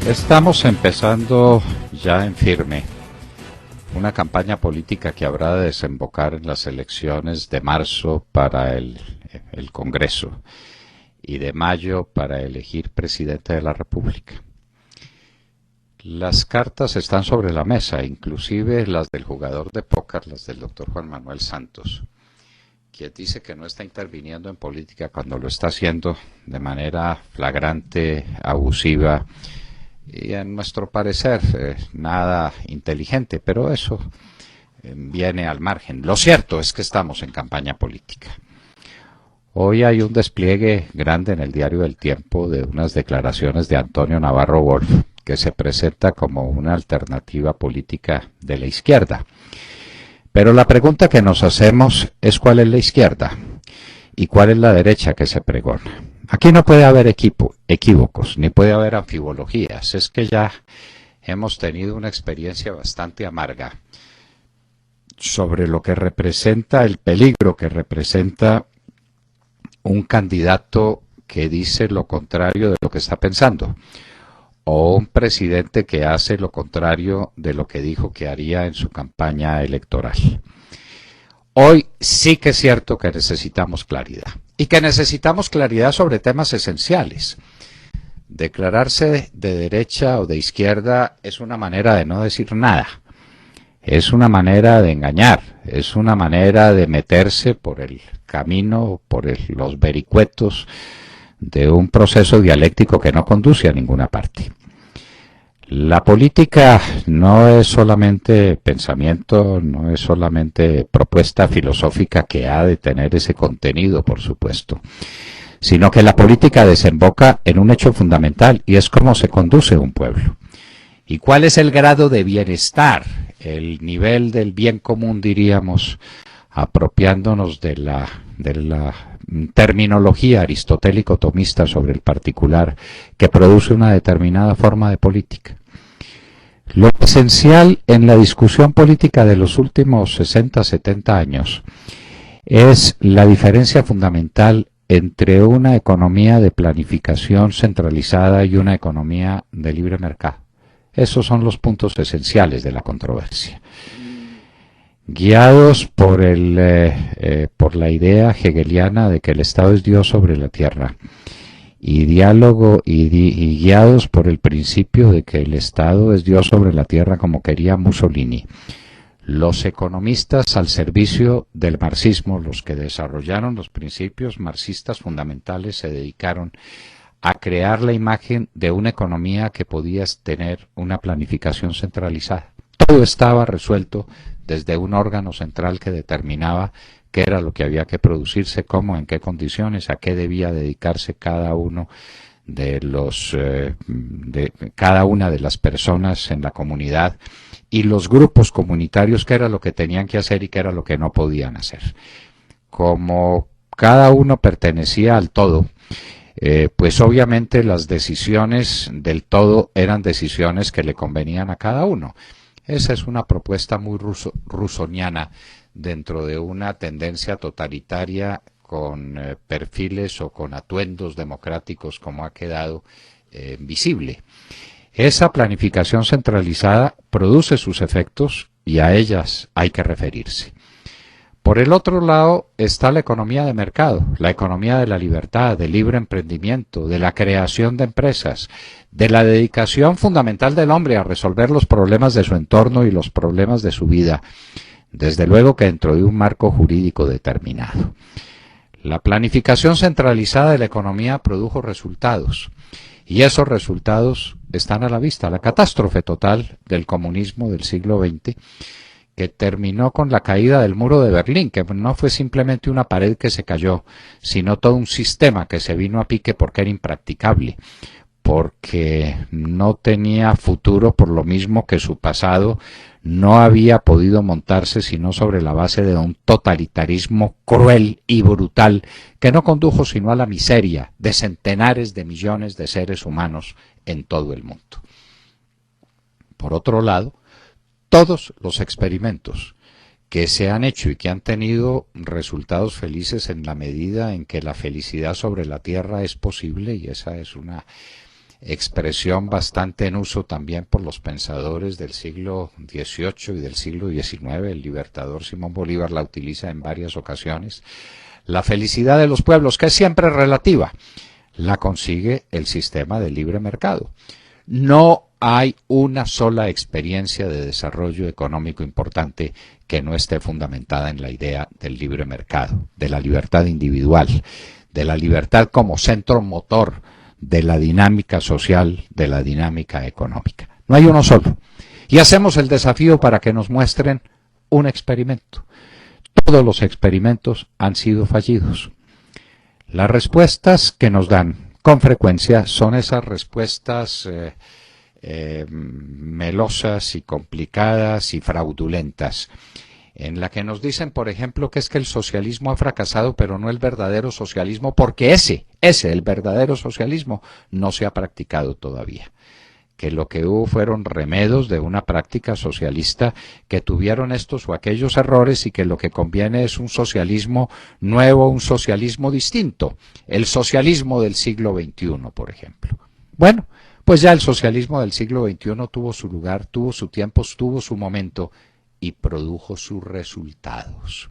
Estamos empezando ya en firme una campaña política que habrá de desembocar en las elecciones de marzo para el Congreso y de mayo para elegir presidente de la República. Las cartas están sobre la mesa, inclusive las del jugador de póker, las del doctor Juan Manuel Santos, quien dice que no está interviniendo en política cuando lo está haciendo de manera flagrante, abusiva y, en nuestro parecer, nada inteligente, pero eso viene al margen. Lo cierto es que estamos en campaña política. Hoy hay un despliegue grande en el diario El Tiempo de unas declaraciones de Antonio Navarro Wolf, que se presenta como una alternativa política de la izquierda. Pero la pregunta que nos hacemos es cuál es la izquierda y cuál es la derecha que se pregona. Aquí no puede haber equívocos, ni puede haber anfibologías. Es que ya hemos tenido una experiencia bastante amarga sobre lo que representa, el peligro que representa un candidato que dice lo contrario de lo que está pensando, o un presidente que hace lo contrario de lo que dijo que haría en su campaña electoral. Hoy sí que es cierto que necesitamos claridad, y que necesitamos claridad sobre temas esenciales. Declararse de derecha o de izquierda es una manera de no decir nada, es una manera de engañar, es una manera de meterse por el camino, los vericuetos de un proceso dialéctico que no conduce a ninguna parte. La política no es solamente pensamiento, no es solamente propuesta filosófica que ha de tener ese contenido, por supuesto, sino que la política desemboca en un hecho fundamental, y es cómo se conduce un pueblo. ¿Y cuál es el grado de bienestar, el nivel del bien común, diríamos, apropiándonos de la terminología aristotélico-tomista sobre el particular, que produce una determinada forma de política? Lo esencial en la discusión política de los últimos 60, 70 años es la diferencia fundamental entre una economía de planificación centralizada y una economía de libre mercado. Esos son los puntos esenciales de la controversia. Guiados por la idea hegeliana de que el Estado es Dios sobre la tierra, y guiados por el principio de que el Estado es Dios sobre la tierra, como quería Mussolini, los economistas al servicio del marxismo, los que desarrollaron los principios marxistas fundamentales, se dedicaron a crear la imagen de una economía que podía tener una planificación centralizada. Todo estaba resuelto desde un órgano central que determinaba qué era lo que había que producirse, cómo, en qué condiciones, a qué debía dedicarse cada una de las personas en la comunidad, y los grupos comunitarios, qué era lo que tenían que hacer y qué era lo que no podían hacer. Como cada uno pertenecía al todo, pues obviamente las decisiones del todo eran decisiones que le convenían a cada uno. Esa es una propuesta muy rusoniana dentro de una tendencia totalitaria con perfiles o con atuendos democráticos, como ha quedado visible. Esa planificación centralizada produce sus efectos y a ellas hay que referirse. Por el otro lado está la economía de mercado, la economía de la libertad, del libre emprendimiento, de la creación de empresas, de la dedicación fundamental del hombre a resolver los problemas de su entorno y los problemas de su vida, desde luego que dentro de un marco jurídico determinado. La planificación centralizada de la economía produjo resultados, y esos resultados están a la vista. La catástrofe total del comunismo del siglo XX, que terminó con la caída del muro de Berlín, que no fue simplemente una pared que se cayó, sino todo un sistema que se vino a pique porque era impracticable, porque no tenía futuro, por lo mismo que su pasado no había podido montarse sino sobre la base de un totalitarismo cruel y brutal que no condujo sino a la miseria de centenares de millones de seres humanos en todo el mundo. Por otro lado, todos los experimentos que se han hecho y que han tenido resultados felices en la medida en que la felicidad sobre la tierra es posible, y esa es una expresión bastante en uso también por los pensadores del siglo XVIII y del siglo XIX. El libertador Simón Bolívar la utiliza en varias ocasiones. La felicidad de los pueblos, que es siempre relativa, la consigue el sistema de libre mercado. No hay una sola experiencia de desarrollo económico importante que no esté fundamentada en la idea del libre mercado, de la libertad individual, de la libertad como centro motor de la dinámica social, de la dinámica económica. No hay uno solo. Y hacemos el desafío para que nos muestren un experimento. Todos los experimentos han sido fallidos. Las respuestas que nos dan con frecuencia son esas respuestas melosas y complicadas y fraudulentas, en la que nos dicen, por ejemplo, que es que el socialismo ha fracasado, pero no el verdadero socialismo, porque el verdadero socialismo, no se ha practicado todavía. Que lo que hubo fueron remedos de una práctica socialista que tuvieron estos o aquellos errores y que lo que conviene es un socialismo nuevo, un socialismo distinto, el socialismo del siglo XXI, por ejemplo. Bueno, pues ya el socialismo del siglo XXI tuvo su lugar, tuvo su tiempo, tuvo su momento y produjo sus resultados.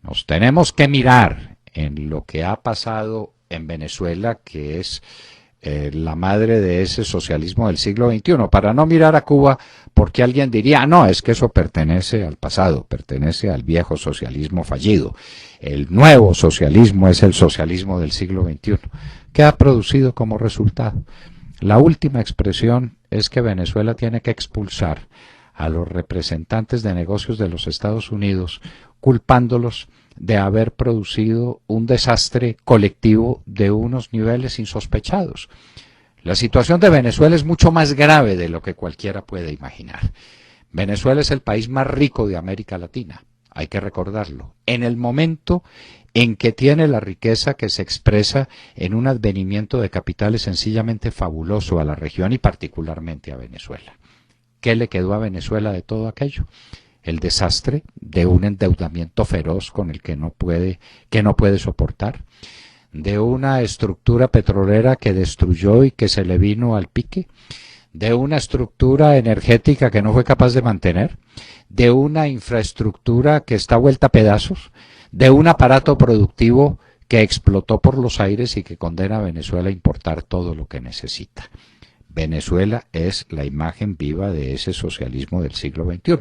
Nos tenemos que mirar en lo que ha pasado en Venezuela, que es la madre de ese socialismo del siglo XXI, para no mirar a Cuba, porque alguien diría, no, es que eso pertenece al pasado, pertenece al viejo socialismo fallido. El nuevo socialismo es el socialismo del siglo XXI. ¿Qué ha producido como resultado? La última expresión es que Venezuela tiene que expulsar a los representantes de negocios de los Estados Unidos, culpándolos de haber producido un desastre colectivo de unos niveles insospechados. La situación de Venezuela es mucho más grave de lo que cualquiera puede imaginar. Venezuela es el país más rico de América Latina, hay que recordarlo, en el momento en que tiene la riqueza que se expresa en un advenimiento de capitales sencillamente fabuloso a la región y particularmente a Venezuela. ¿Qué le quedó a Venezuela de todo aquello? El desastre de un endeudamiento feroz con el que no puede soportar, de una estructura petrolera que destruyó y que se le vino al pique, de una estructura energética que no fue capaz de mantener, de una infraestructura que está vuelta a pedazos, de un aparato productivo que explotó por los aires y que condena a Venezuela a importar todo lo que necesita. Venezuela es la imagen viva de ese socialismo del siglo XXI,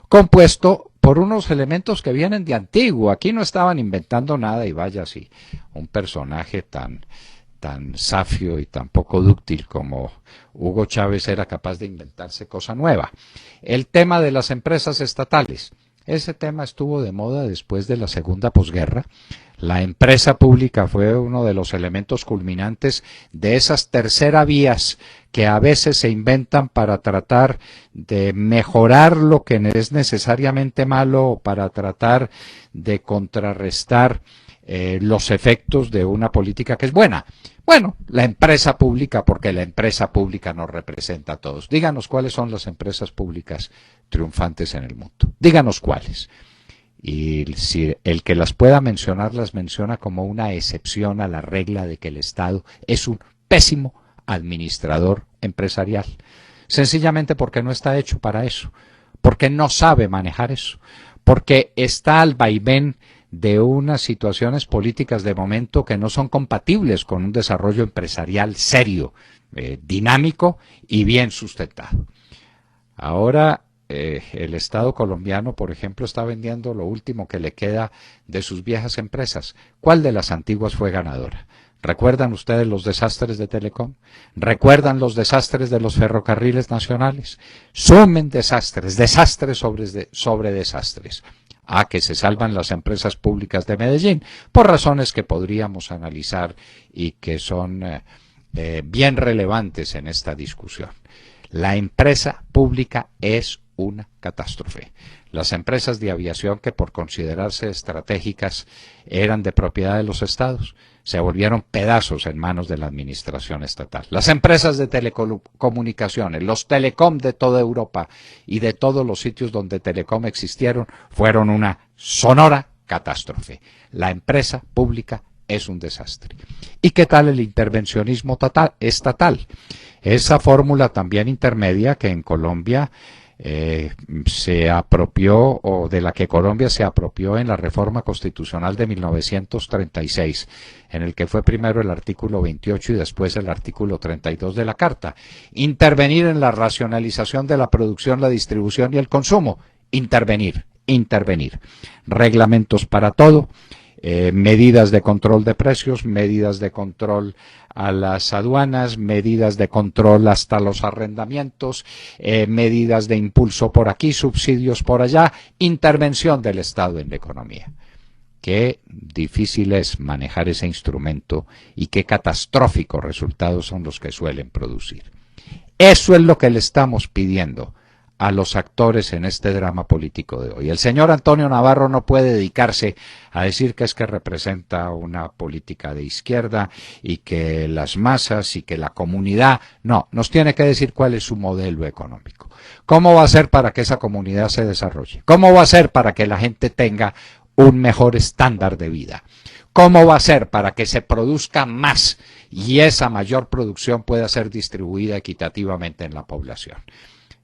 compuesto por unos elementos que vienen de antiguo. Aquí no estaban inventando nada y vaya si un personaje tan safio y tan poco dúctil como Hugo Chávez era capaz de inventarse cosa nueva. El tema de las empresas estatales. Ese tema estuvo de moda después de la segunda posguerra. La empresa pública fue uno de los elementos culminantes de esas terceras vías que a veces se inventan para tratar de mejorar lo que es necesariamente malo o para tratar de contrarrestar los efectos de una política que es buena. Bueno, la empresa pública, porque la empresa pública nos representa a todos. Díganos cuáles son las empresas públicas triunfantes en el mundo. Díganos cuáles. Y si el que las pueda mencionar las menciona como una excepción a la regla de que el Estado es un pésimo administrador empresarial. Sencillamente porque no está hecho para eso, porque no sabe manejar eso, porque está al vaivén de unas situaciones políticas de momento que no son compatibles con un desarrollo empresarial serio, dinámico y bien sustentado. Ahora el Estado colombiano, por ejemplo, está vendiendo lo último que le queda de sus viejas empresas. ¿Cuál de las antiguas fue ganadora? ¿Recuerdan ustedes los desastres de Telecom? ¿Recuerdan los desastres de los ferrocarriles nacionales? Sumen desastres, desastres sobre desastres. A que se salvan las empresas públicas de Medellín, por razones que podríamos analizar y que son bien relevantes en esta discusión. La empresa pública es una catástrofe. Las empresas de aviación que por considerarse estratégicas eran de propiedad de los estados, se volvieron pedazos en manos de la administración estatal. Las empresas de telecomunicaciones, los telecom de toda Europa y de todos los sitios donde telecom existieron, fueron una sonora catástrofe. La empresa pública es un desastre. ¿Y qué tal el intervencionismo estatal? Esa fórmula también intermedia que en Colombia se apropió, o de la que Colombia se apropió en la reforma constitucional de 1936, en el que fue primero el artículo 28 y después el artículo 32 de la Carta. Intervenir en la racionalización de la producción, la distribución y el consumo. Intervenir. Reglamentos para todo. Medidas de control de precios, medidas de control a las aduanas, medidas de control hasta los arrendamientos, medidas de impulso por aquí, subsidios por allá, intervención del Estado en la economía. Qué difícil es manejar ese instrumento y qué catastróficos resultados son los que suelen producir. Eso es lo que le estamos pidiendo a los actores en este drama político de hoy. El señor Antonio Navarro no puede dedicarse a decir que es que representa una política de izquierda y que las masas y que la comunidad. No, nos tiene que decir cuál es su modelo económico. ¿Cómo va a ser para que esa comunidad se desarrolle? ¿Cómo va a ser para que la gente tenga un mejor estándar de vida? ¿Cómo va a ser para que se produzca más y esa mayor producción pueda ser distribuida equitativamente en la población?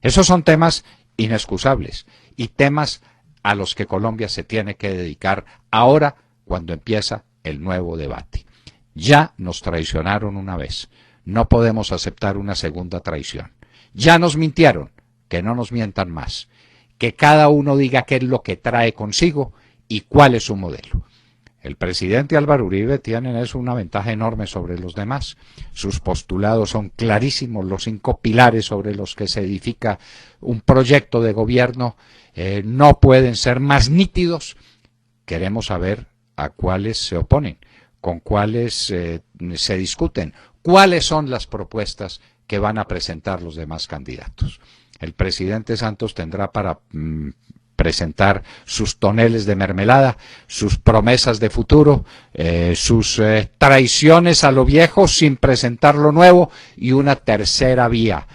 Esos son temas inexcusables y temas a los que Colombia se tiene que dedicar ahora cuando empieza el nuevo debate. Ya nos traicionaron una vez, no podemos aceptar una segunda traición. Ya nos mintieron, que no nos mientan más. Que cada uno diga qué es lo que trae consigo y cuál es su modelo. El presidente Álvaro Uribe tiene en eso una ventaja enorme sobre los demás. Sus postulados son clarísimos, los 5 pilares sobre los que se edifica un proyecto de gobierno no pueden ser más nítidos. Queremos saber a cuáles se oponen, con cuáles se discuten, cuáles son las propuestas que van a presentar los demás candidatos. El presidente Santos tendrá para presentar sus toneles de mermelada, sus promesas de futuro, sus traiciones a lo viejo sin presentar lo nuevo y una tercera vía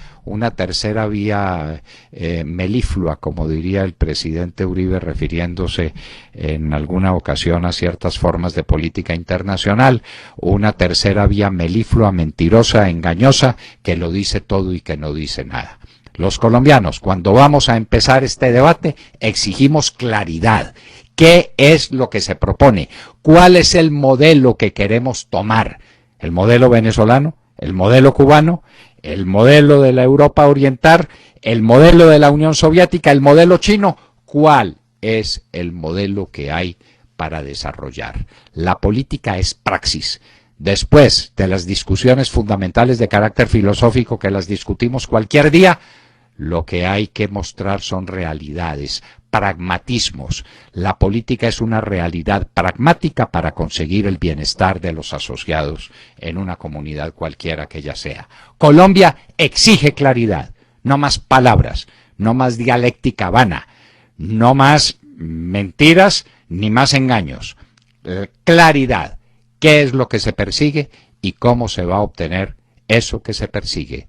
meliflua, como diría el presidente Uribe refiriéndose en alguna ocasión a ciertas formas de política internacional, una tercera vía meliflua, mentirosa, engañosa, que lo dice todo y que no dice nada. Los colombianos, cuando vamos a empezar este debate, exigimos claridad. ¿Qué es lo que se propone? ¿Cuál es el modelo que queremos tomar? ¿El modelo venezolano? ¿El modelo cubano? ¿El modelo de la Europa Oriental? ¿El modelo de la Unión Soviética? ¿El modelo chino? ¿Cuál es el modelo que hay para desarrollar? La política es praxis. Después de las discusiones fundamentales de carácter filosófico que las discutimos cualquier día, lo que hay que mostrar son realidades, pragmatismos. La política es una realidad pragmática para conseguir el bienestar de los asociados en una comunidad cualquiera que ella sea. Colombia exige claridad, no más palabras, no más dialéctica vana, no más mentiras ni más engaños. Claridad, qué es lo que se persigue y cómo se va a obtener eso que se persigue.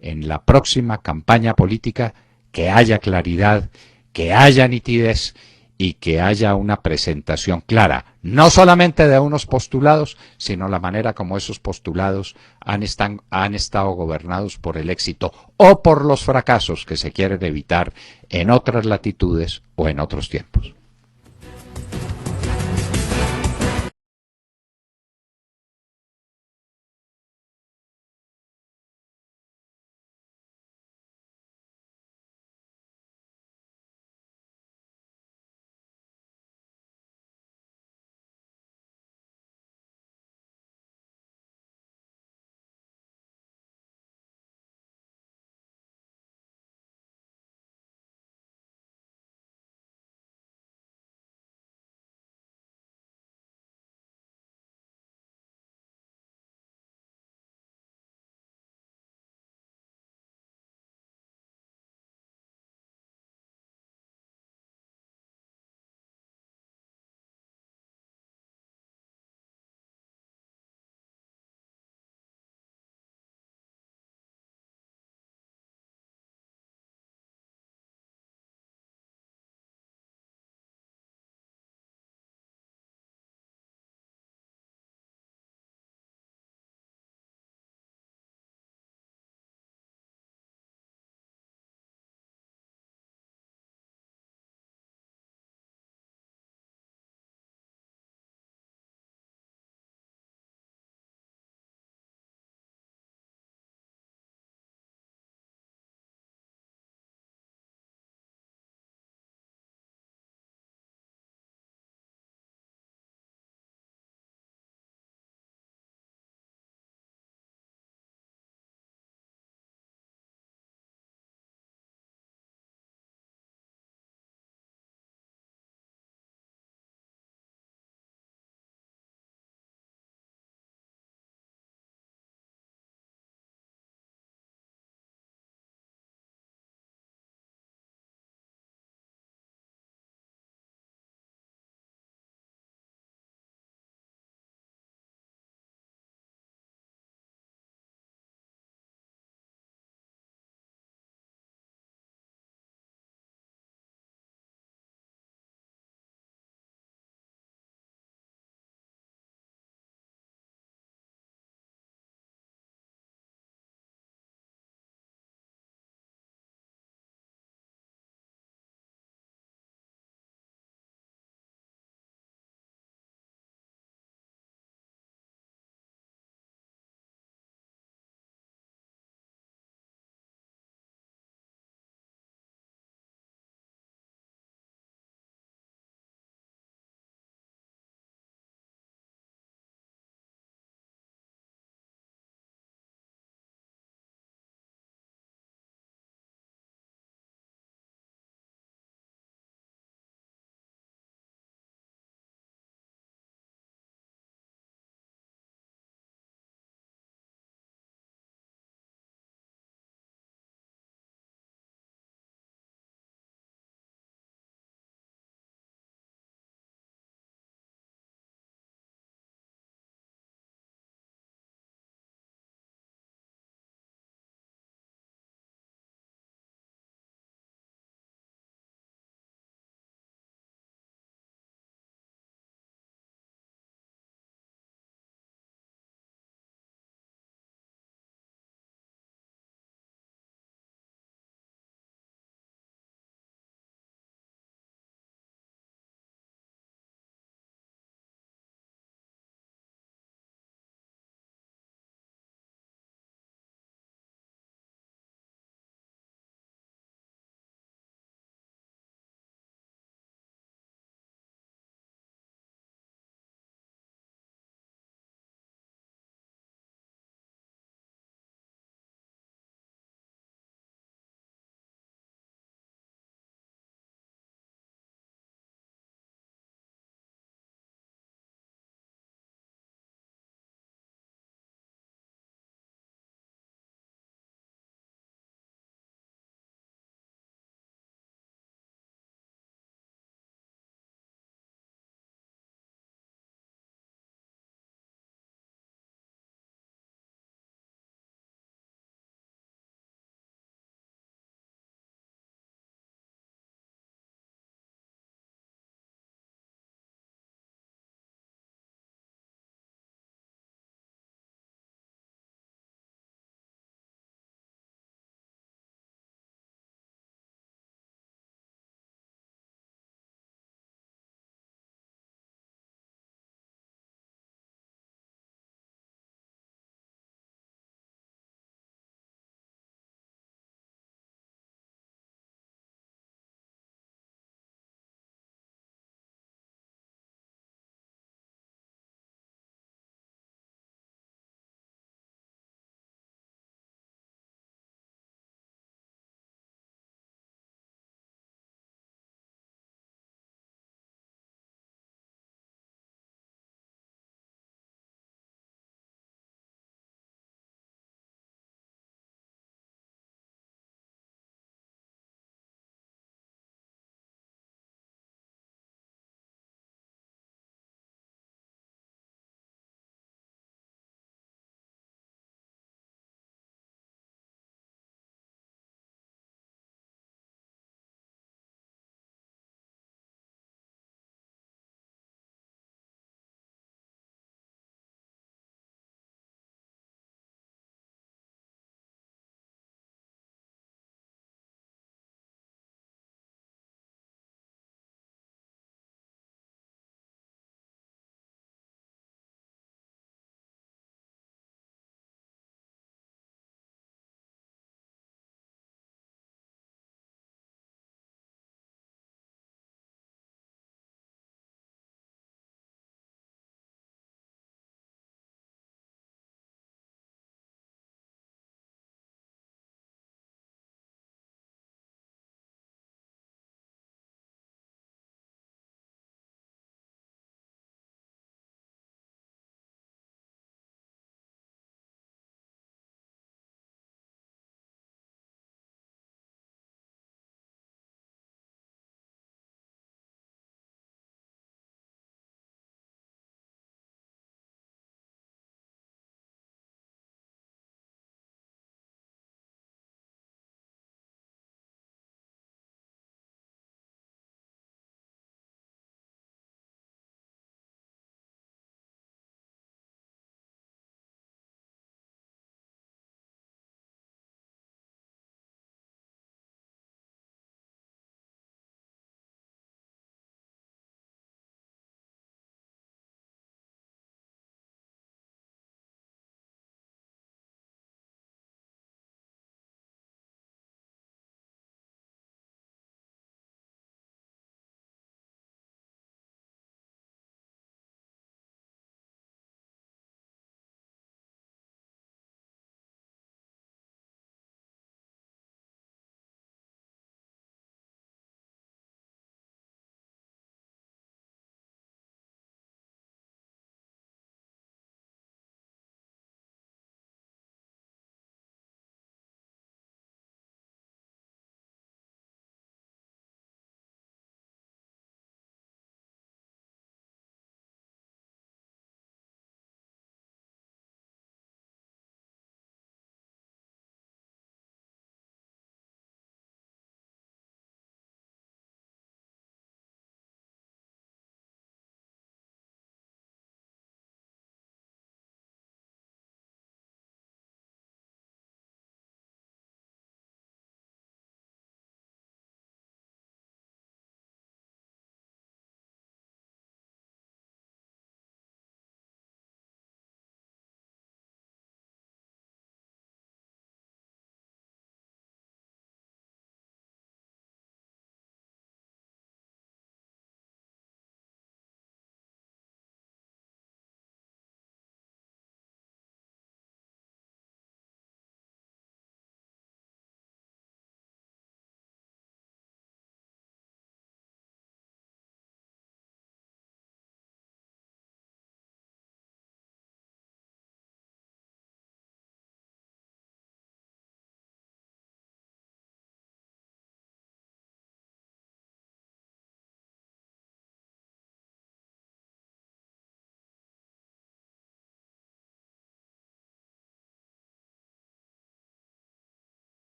En la próxima campaña política, que haya claridad, que haya nitidez y que haya una presentación clara, no solamente de unos postulados, sino la manera como esos postulados han estado gobernados por el éxito o por los fracasos que se quieren evitar en otras latitudes o en otros tiempos.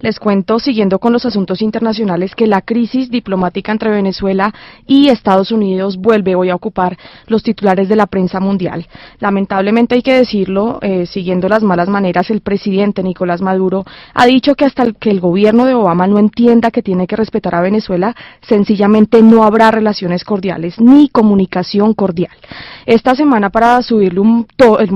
Les cuento, siguiendo con los asuntos internacionales, que la crisis diplomática entre Venezuela y Estados Unidos vuelve hoy a ocupar los titulares de la prensa mundial. Lamentablemente hay que decirlo, siguiendo las malas maneras, el presidente Nicolás Maduro ha dicho que hasta que el gobierno de Obama no entienda que tiene que respetar a Venezuela, sencillamente no habrá relaciones cordiales ni comunicación cordial. Esta semana, para subirle un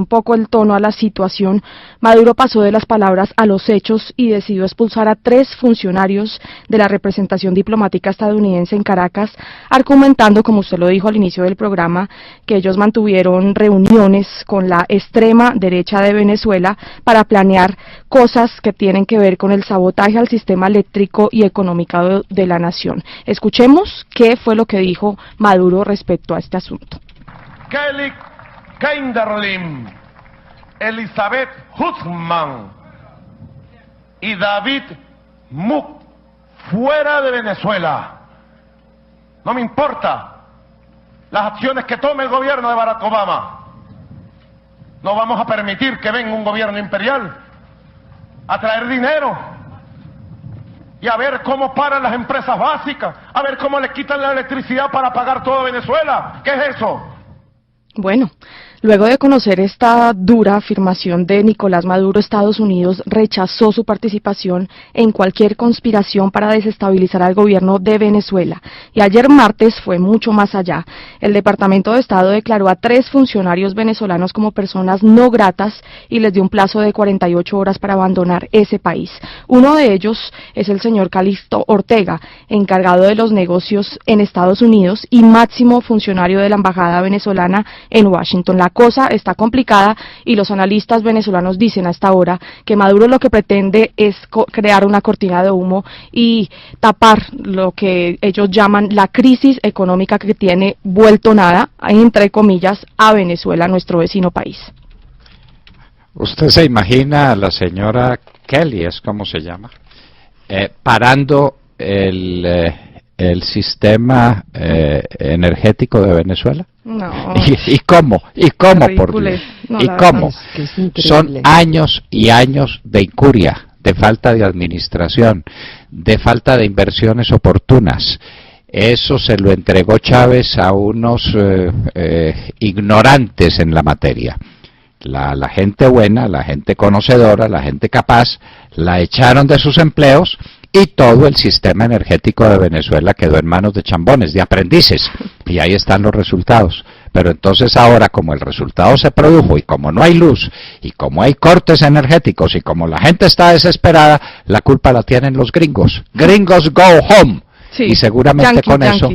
poco el tono a la situación, Maduro pasó de las palabras a los hechos y decidió expulsar a 3 funcionarios de la representación diplomática estadounidense en Caracas, argumentando, como usted lo dijo al inicio del programa, que ellos mantuvieron reuniones con la extrema derecha de Venezuela para planear cosas que tienen que ver con el sabotaje al sistema eléctrico y económico de la nación. Escuchemos qué fue lo que dijo Maduro respecto a este asunto. Kelly Kinderlin, Elizabeth Husman y David Muck fuera de Venezuela. No me importa las acciones que tome el gobierno de Barack Obama. No vamos a permitir que venga un gobierno imperial a traer dinero y a ver cómo paran las empresas básicas, a ver cómo le quitan la electricidad para pagar todo Venezuela. ¿Qué es eso? Bueno, luego de conocer esta dura afirmación de Nicolás Maduro, Estados Unidos rechazó su participación en cualquier conspiración para desestabilizar al gobierno de Venezuela. Y ayer martes fue mucho más allá. El Departamento de Estado declaró a 3 funcionarios venezolanos como personas no gratas y les dio un plazo de 48 horas para abandonar ese país. Uno de ellos es el señor Calixto Ortega, encargado de los negocios en Estados Unidos y máximo funcionario de la Embajada venezolana en Washington. La cosa está complicada y los analistas venezolanos dicen hasta ahora que Maduro lo que pretende es crear una cortina de humo y tapar lo que ellos llaman la crisis económica que tiene vuelto nada, entre comillas, a Venezuela, nuestro vecino país. ¿Usted se imagina a la señora Kelly, es como se llama, parando el sistema energético de Venezuela? No. ¿Y cómo? ¿Y cómo? Por Dios? No, ¿Y cómo? Son años y años de incuria, de falta de administración, de falta de inversiones oportunas. Eso se lo entregó Chávez a unos ignorantes en la materia. La gente buena, la gente conocedora, la gente capaz, la echaron de sus empleos y todo el sistema energético de Venezuela quedó en manos de chambones, de aprendices, y ahí están los resultados. Pero entonces ahora, como el resultado se produjo y como no hay luz, y como hay cortes energéticos, y como la gente está desesperada, la culpa la tienen los gringos. Gringos go home. Sí, y seguramente con eso...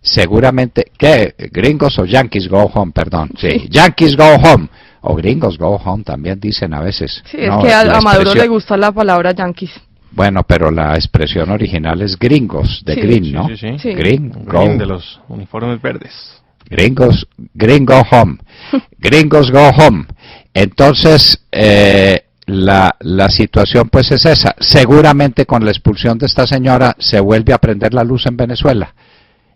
Seguramente, ¿qué? Gringos o yankees go home, perdón. Sí, yankees go home. O gringos go home también dicen a veces. Sí, es que a Maduro le gusta la palabra yankees. Bueno, pero la expresión original es gringos, de green, ¿no? Sí. Green de los uniformes verdes. Gringo home. Gringos go home. Entonces, la situación pues es esa. Seguramente con la expulsión de esta señora se vuelve a prender la luz en Venezuela.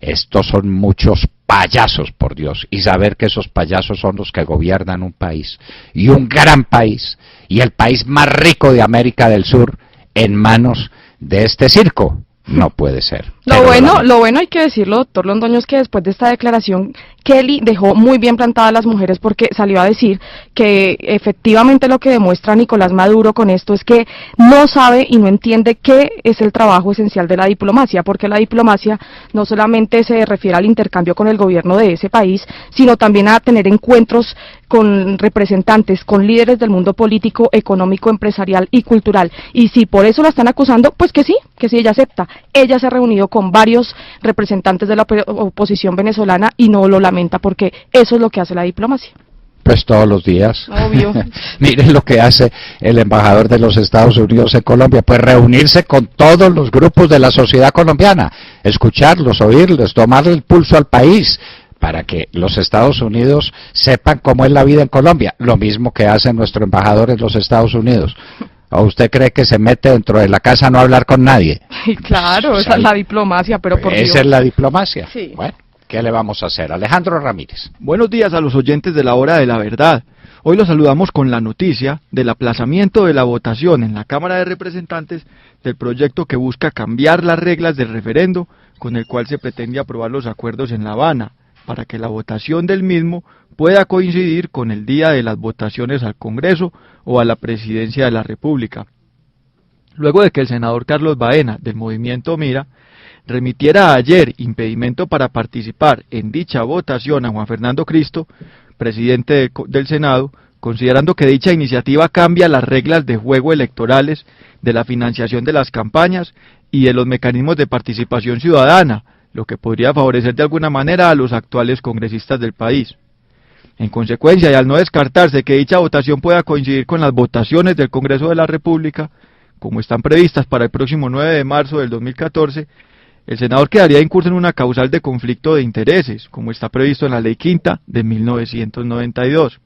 Estos son muchos payasos, por Dios, y saber que esos payasos son los que gobiernan un país, y un gran país, y el país más rico de América del Sur, en manos de este circo. No puede ser. Lo bueno hay que decirlo, doctor Londoño, es que después de esta declaración, Kelly dejó muy bien plantadas a las mujeres porque salió a decir que efectivamente lo que demuestra Nicolás Maduro con esto es que no sabe y no entiende qué es el trabajo esencial de la diplomacia, porque la diplomacia no solamente se refiere al intercambio con el gobierno de ese país, sino también a tener encuentros con representantes, con líderes del mundo político, económico, empresarial y cultural. Y si por eso la están acusando, pues que sí, ella acepta. Ella se ha reunido con varios representantes de la oposición venezolana y no lo lamenta porque eso es lo que hace la diplomacia. Pues todos los días. Obvio. Miren lo que hace el embajador de los Estados Unidos en Colombia, pues reunirse con todos los grupos de la sociedad colombiana, escucharlos, oírles, tomarle el pulso al país, para que los Estados Unidos sepan cómo es la vida en Colombia, lo mismo que hace nuestro embajador en los Estados Unidos. ¿O usted cree que se mete dentro de la casa a no hablar con nadie? Sí, claro, esa es la diplomacia, pero por Dios. Esa es la diplomacia. Sí. Bueno, ¿qué le vamos a hacer? Alejandro Ramírez. Buenos días a los oyentes de la Hora de la Verdad. Hoy los saludamos con la noticia del aplazamiento de la votación en la Cámara de Representantes del proyecto que busca cambiar las reglas del referendo con el cual se pretende aprobar los acuerdos en La Habana, para que la votación del mismo pueda coincidir con el día de las votaciones al Congreso o a la Presidencia de la República. Luego de que el senador Carlos Baena, del Movimiento Mira, remitiera ayer impedimento para participar en dicha votación a Juan Fernando Cristo, presidente del Senado, considerando que dicha iniciativa cambia las reglas de juego electorales, de la financiación de las campañas y de los mecanismos de participación ciudadana, lo que podría favorecer de alguna manera a los actuales congresistas del país. En consecuencia, y al no descartarse que dicha votación pueda coincidir con las votaciones del Congreso de la República, como están previstas para el próximo 9 de marzo del 2014, el senador quedaría incurso en una causal de conflicto de intereses, como está previsto en la Ley Quinta de 1992.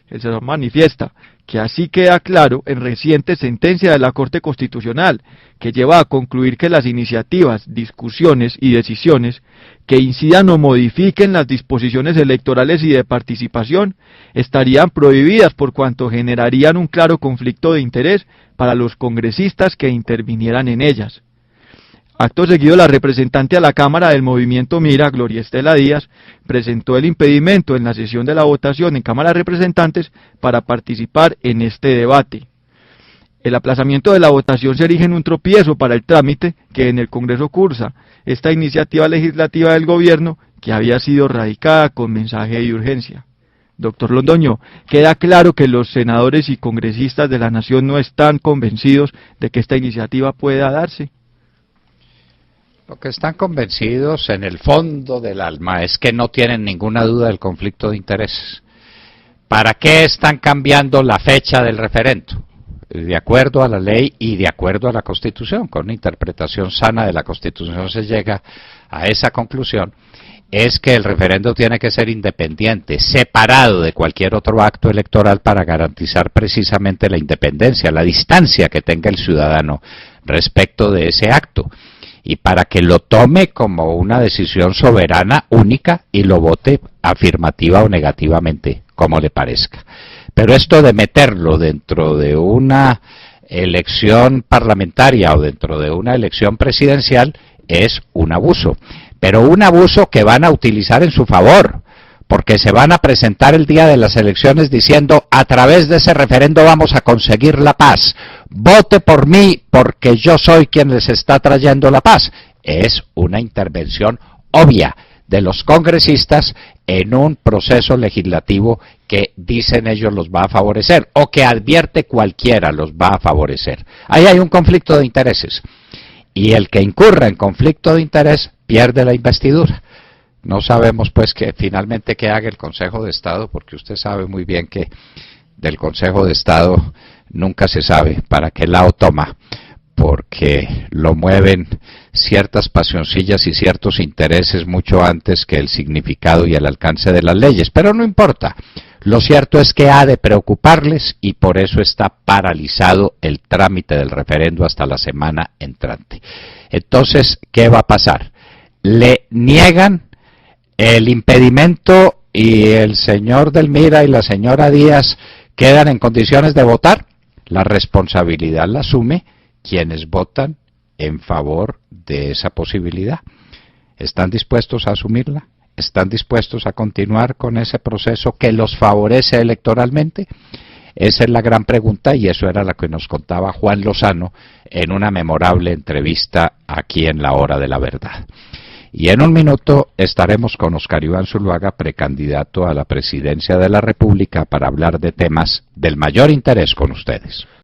El senador manifiesta que así queda claro en reciente sentencia de la Corte Constitucional, que lleva a concluir que las iniciativas, discusiones y decisiones que incidan o modifiquen las disposiciones electorales y de participación estarían prohibidas por cuanto generarían un claro conflicto de interés para los congresistas que intervinieran en ellas. Acto seguido, la representante a la Cámara del Movimiento Mira, Gloria Estela Díaz, presentó el impedimento en la sesión de la votación en Cámara de Representantes para participar en este debate. El aplazamiento de la votación se erige en un tropiezo para el trámite que en el Congreso cursa esta iniciativa legislativa del gobierno que había sido radicada con mensaje de urgencia. Doctor Londoño, queda claro que los senadores y congresistas de la Nación no están convencidos de que esta iniciativa pueda darse. Lo que están convencidos en el fondo del alma es que no tienen ninguna duda del conflicto de intereses. ¿Para qué están cambiando la fecha del referendo? De acuerdo a la ley y de acuerdo a la Constitución, con una interpretación sana de la Constitución se llega a esa conclusión, es que el referendo tiene que ser independiente, separado de cualquier otro acto electoral para garantizar precisamente la independencia, la distancia que tenga el ciudadano respecto de ese acto, y para que lo tome como una decisión soberana única y lo vote afirmativa o negativamente, como le parezca. Pero esto de meterlo dentro de una elección parlamentaria o dentro de una elección presidencial es un abuso, pero un abuso que van a utilizar en su favor, porque se van a presentar el día de las elecciones diciendo: a través de ese referendo vamos a conseguir la paz, vote por mí porque yo soy quien les está trayendo la paz. Es una intervención obvia de los congresistas en un proceso legislativo que dicen ellos los va a favorecer, o que advierte cualquiera los va a favorecer. Ahí hay un conflicto de intereses, y el que incurra en conflicto de interés pierde la investidura. No sabemos pues que finalmente qué haga el Consejo de Estado, porque usted sabe muy bien que del Consejo de Estado nunca se sabe para qué lado toma, porque lo mueven ciertas pasioncillas y ciertos intereses mucho antes que el significado y el alcance de las leyes, pero no importa. Lo cierto es que ha de preocuparles y por eso está paralizado el trámite del referendo hasta la semana entrante. Entonces, ¿qué va a pasar? Le niegan el impedimento y el señor del Mira y la señora Díaz quedan en condiciones de votar. La responsabilidad la asume quienes votan en favor de esa posibilidad. ¿Están dispuestos a asumirla? ¿Están dispuestos a continuar con ese proceso que los favorece electoralmente? Esa es la gran pregunta, y eso era lo que nos contaba Juan Lozano en una memorable entrevista aquí en La Hora de la Verdad. Y en un minuto estaremos con Oscar Iván Zuluaga, precandidato a la presidencia de la República, para hablar de temas del mayor interés con ustedes.